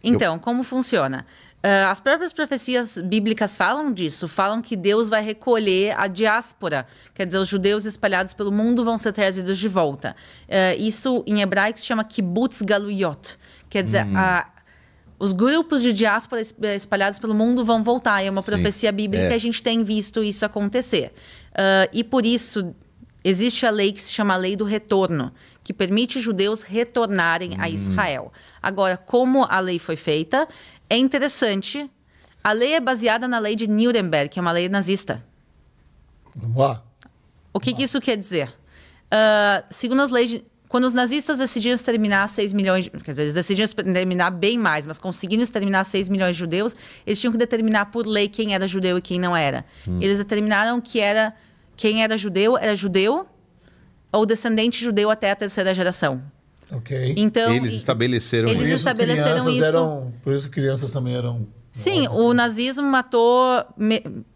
Então, como funciona? As próprias profecias bíblicas falam disso, falam que Deus vai recolher a diáspora, quer dizer, os judeus espalhados pelo mundo vão ser trazidos de volta. Isso em hebraico se chama kibbutz galuyot, quer dizer, os grupos de diáspora espalhados pelo mundo vão voltar. É uma profecia bíblica e a gente tem visto isso acontecer. E por isso existe a lei que se chama a lei do retorno, que permite judeus retornarem a Israel. Agora, como a lei foi feita, é interessante. A lei é baseada na lei de Nuremberg, que é uma lei nazista. Vamos lá. O que isso quer dizer? Segundo as leis, quando os nazistas decidiram exterminar 6 milhões, quer dizer, eles decidiram exterminar bem mais, mas conseguiram exterminar 6 milhões de judeus, eles tinham que determinar por lei quem era judeu e quem não era. Eles determinaram que quem era judeu ou descendente judeu até a 3ª geração. Ok. Então, eles estabeleceram eles isso. estabeleceram isso. Por isso crianças também eram... Sim, o nazismo matou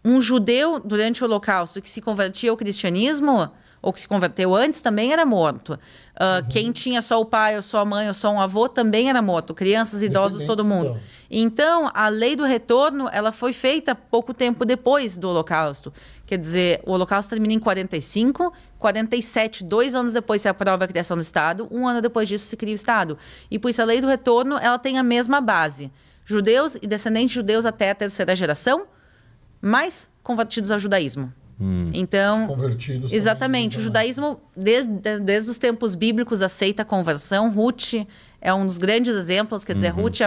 um judeu durante o Holocausto que se convertia ao cristianismo, ou que se converteu antes, também era morto. Quem tinha só o pai, ou só a mãe, ou só um avô, também era morto. Crianças, idosos, todo mundo. Então, a lei do retorno, ela foi feita pouco tempo depois do Holocausto. Quer dizer, o Holocausto termina em 45, 47, 2 anos depois se aprova a criação do Estado, 1 ano depois disso se cria o Estado. E por isso a lei do retorno, ela tem a mesma base. Judeus e descendentes de judeus até a 3ª geração, mais convertidos ao judaísmo. Então, convertidos exatamente, o judaísmo, desde os tempos bíblicos, aceita a conversão. Ruth é um dos grandes exemplos, quer dizer, Ruth,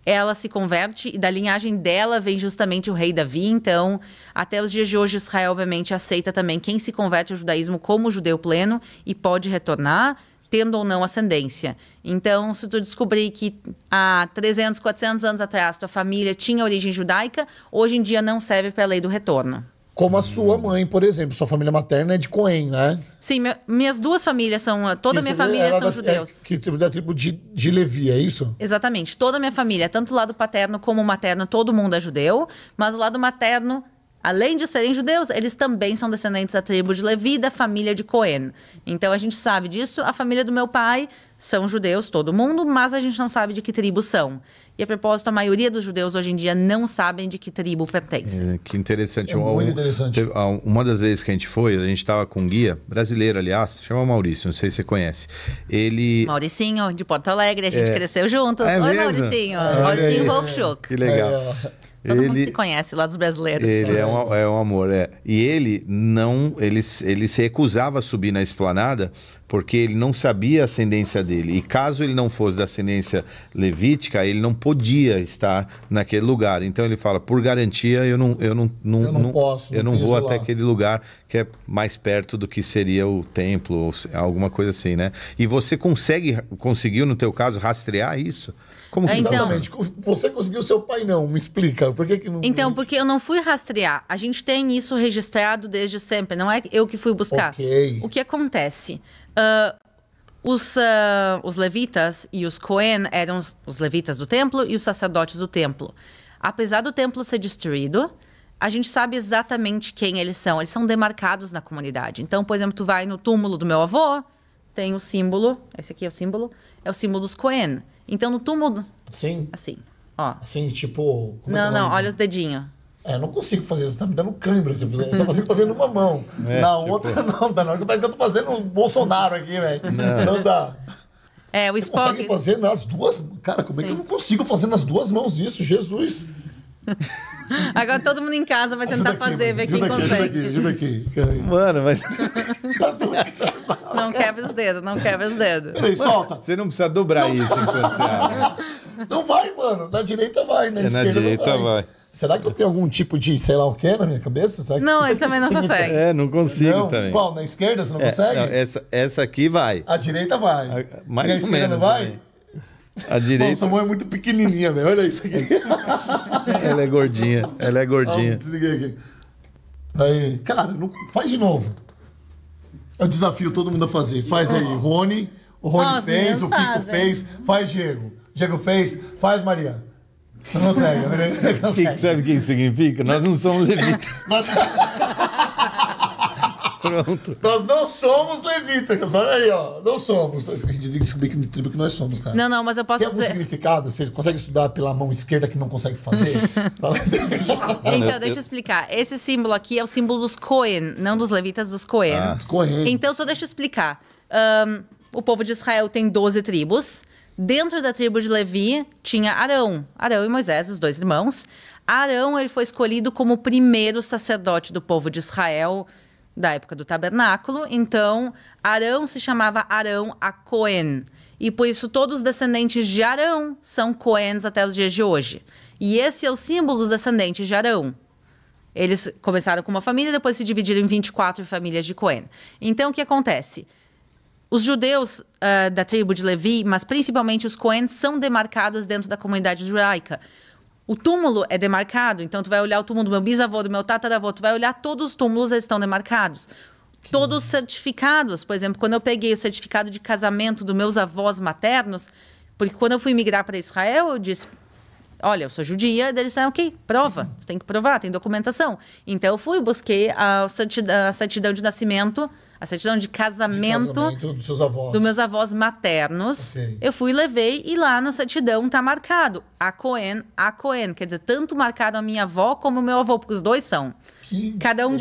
ela se converte e da linhagem dela vem justamente o rei Davi. Então, até os dias de hoje, Israel, obviamente, aceita também quem se converte ao judaísmo como judeu pleno e pode retornar, tendo ou não ascendência. Então, se tu descobrir que há 300, 400 anos atrás tua família tinha origem judaica, hoje em dia não serve para a lei do retorno. Como a sua mãe, por exemplo. Sua família materna é de Cohen, né? Sim, minhas duas famílias são... Toda a minha família são judeus. Que tribo da tribo de Levi, é isso? Exatamente. Toda a minha família, tanto o lado paterno como o materno, todo mundo é judeu. Mas o lado materno, além de serem judeus, eles também são descendentes da tribo de Levi, da família de Cohen. Então, a gente sabe disso. A família do meu pai são judeus, todo mundo, mas a gente não sabe de que tribo são. E, a propósito, a maioria dos judeus hoje em dia não sabem de que tribo pertence. Que interessante. Muito interessante. Uma das vezes que a gente estava com um guia, brasileiro, aliás, chama Maurício, não sei se você conhece. Ele... Mauricinho, de Porto Alegre, a gente cresceu juntos. É Oi, mesmo? Mauricinho. Mauricinho Wolfschuck. Que legal. Todo mundo se conhece lá dos brasileiros. Ele é um amor, E ele não... Ele se recusava a subir na esplanada porque ele não sabia a ascendência dele. E caso ele não fosse da ascendência levítica, ele não podia estar naquele lugar. Então ele fala, por garantia, eu não vou até aquele lugar que é mais perto do que seria o templo, ou alguma coisa assim, né? E você conseguiu, no teu caso, rastrear isso? Como que exatamente. Você conseguiu, seu pai não. Me explica. Por que não... Então, porque eu não fui rastrear. A gente tem isso registrado desde sempre. Não é eu que fui buscar. Okay. O que acontece? Os levitas e os Cohen eram os levitas do templo e os sacerdotes do templo. Apesar do templo ser destruído, a gente sabe exatamente quem eles são. Eles são demarcados na comunidade. Então, por exemplo, tu vai no túmulo do meu avô, tem o símbolo, esse aqui é o símbolo dos Cohen. Então, no túmulo... Sim? Assim, ó. Assim, tipo... Não, olha os dedinhos. Eu não consigo fazer isso, tá me dando cãibra. Eu só consigo fazer numa mão. Outra não, dá não. Parece que eu tô fazendo um Bolsonaro aqui, velho. Não dá. O Você consegue fazer nas duas... Cara, como é que eu não consigo fazer nas duas mãos isso? Jesus! Agora todo mundo em casa vai tentar fazer, ver quem consegue. Ajuda aqui. Mano, mas... Não quebra os dedos, não quebra os dedos. Peraí, solta. Você não precisa dobrar isso enquanto você abre. Não vai, mano. Na direita vai, na esquerda na direita não vai. Será que eu tenho algum tipo de, sei lá o quê na minha cabeça? Será que não, ele também não consegue. Não consigo não? também. Qual? Na esquerda você não consegue? Não, essa aqui vai. A direita vai. Mais e a ou esquerda menos não vai? Também. A direita... Bom, sua mão é muito pequenininha, velho. Olha isso aqui. Ela é gordinha. Desliguei aqui. Aí, cara, faz de novo. Eu desafio todo mundo a fazer. Faz aí, Rony. O Rony fez, o Kiko fez. Faz Diego. Diego fez. Faz Maria. Não consegue. Sabe o que significa? Nós não somos levitas. Pronto. Nós não somos levitas, olha aí, ó. Não somos. A gente tem que descobrir que tribo que nós somos, cara. Não, mas eu posso Tem algum dizer... significado? Você consegue estudar pela mão esquerda que não consegue fazer? Então, deixa eu explicar. Esse símbolo aqui é o símbolo dos Cohen, não dos levitas, dos Cohen. Então, só deixa eu explicar. O povo de Israel tem 12 tribos. Dentro da tribo de Levi tinha Arão. Arão e Moisés, os dois irmãos. Arão, ele foi escolhido como o primeiro sacerdote do povo de Israel da época do tabernáculo. Então, Arão se chamava Arão a Cohen. E por isso todos os descendentes de Arão são Cohens até os dias de hoje. E esse é o símbolo dos descendentes de Arão. Eles começaram com uma família, depois se dividiram em 24 famílias de Cohen. Então, o que acontece? Os judeus da tribo de Levi, mas principalmente os Cohen, são demarcados dentro da comunidade judaica. O túmulo é demarcado, então tu vai olhar o túmulo do meu bisavô, do meu tataravô, tu vai olhar todos os túmulos, eles estão demarcados. Todos os certificados, por exemplo, quando eu peguei o certificado de casamento dos meus avós maternos, porque quando eu fui migrar para Israel, eu disse... Olha, eu sou judia, eles disseram, ok, prova, você tem que provar, tem documentação. Então, eu fui, busquei a certidão de nascimento, a certidão de casamento dos seus avós. Dos meus avós maternos. Okay. Eu fui e levei, e lá na certidão tá marcado, a Cohen, quer dizer, tanto marcado a minha avó como o meu avô, porque os dois são. Cada um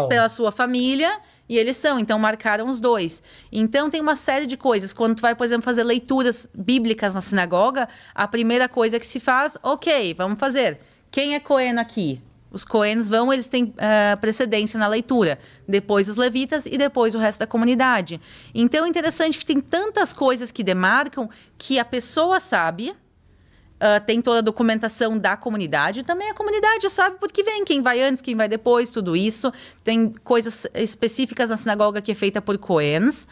pela sua família... E eles são, então marcaram os dois. Então tem uma série de coisas. Quando tu vai, por exemplo, fazer leituras bíblicas na sinagoga, a primeira coisa que se faz, ok, vamos fazer. Quem é Cohen aqui? Os Cohens eles têm precedência na leitura. Depois os levitas e depois o resto da comunidade. Então é interessante que tem tantas coisas que demarcam que a pessoa sabe... tem toda a documentação da comunidade. Também a comunidade sabe por que vem. Quem vai antes, quem vai depois, tudo isso. Tem coisas específicas na sinagoga que é feita por Cohens.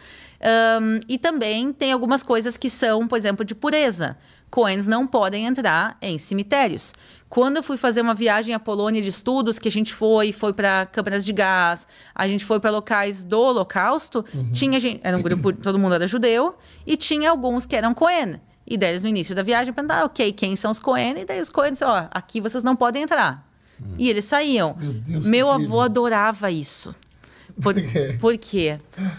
E também tem algumas coisas que são, por exemplo, de pureza. Cohens não podem entrar em cemitérios. Quando eu fui fazer uma viagem à Polônia de estudos, que a gente foi para câmaras de gás, a gente foi para locais do Holocausto, tinha gente, era um grupo, todo mundo era judeu, e tinha alguns que eram Cohen. E daí eles, no início da viagem, perguntaram, ok, quem são os Cohen? E daí os Cohen disseram, ó, aqui vocês não podem entrar. E eles saíam. Meu avô adorava isso. Por quê?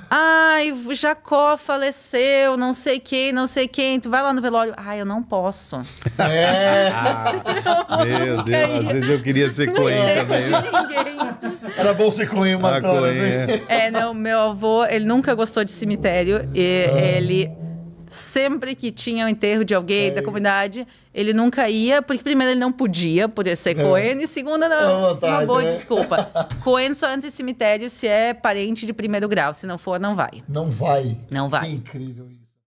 Ai, Jacó faleceu, não sei quem. Tu vai lá no velório. Ai, eu não posso. Meu Deus, às vezes eu queria ser Cohen também. Era bom ser Cohen umas horas. Não, meu avô, ele nunca gostou de cemitério. Ele... Sempre que tinha o enterro de alguém da comunidade, ele nunca ia, porque primeiro ele não podia, por ser Cohen, e segundo, uma boa desculpa. Cohen só entra em cemitério se é parente de primeiro grau, se não for, não vai. Não vai. Não vai. Que incrível isso.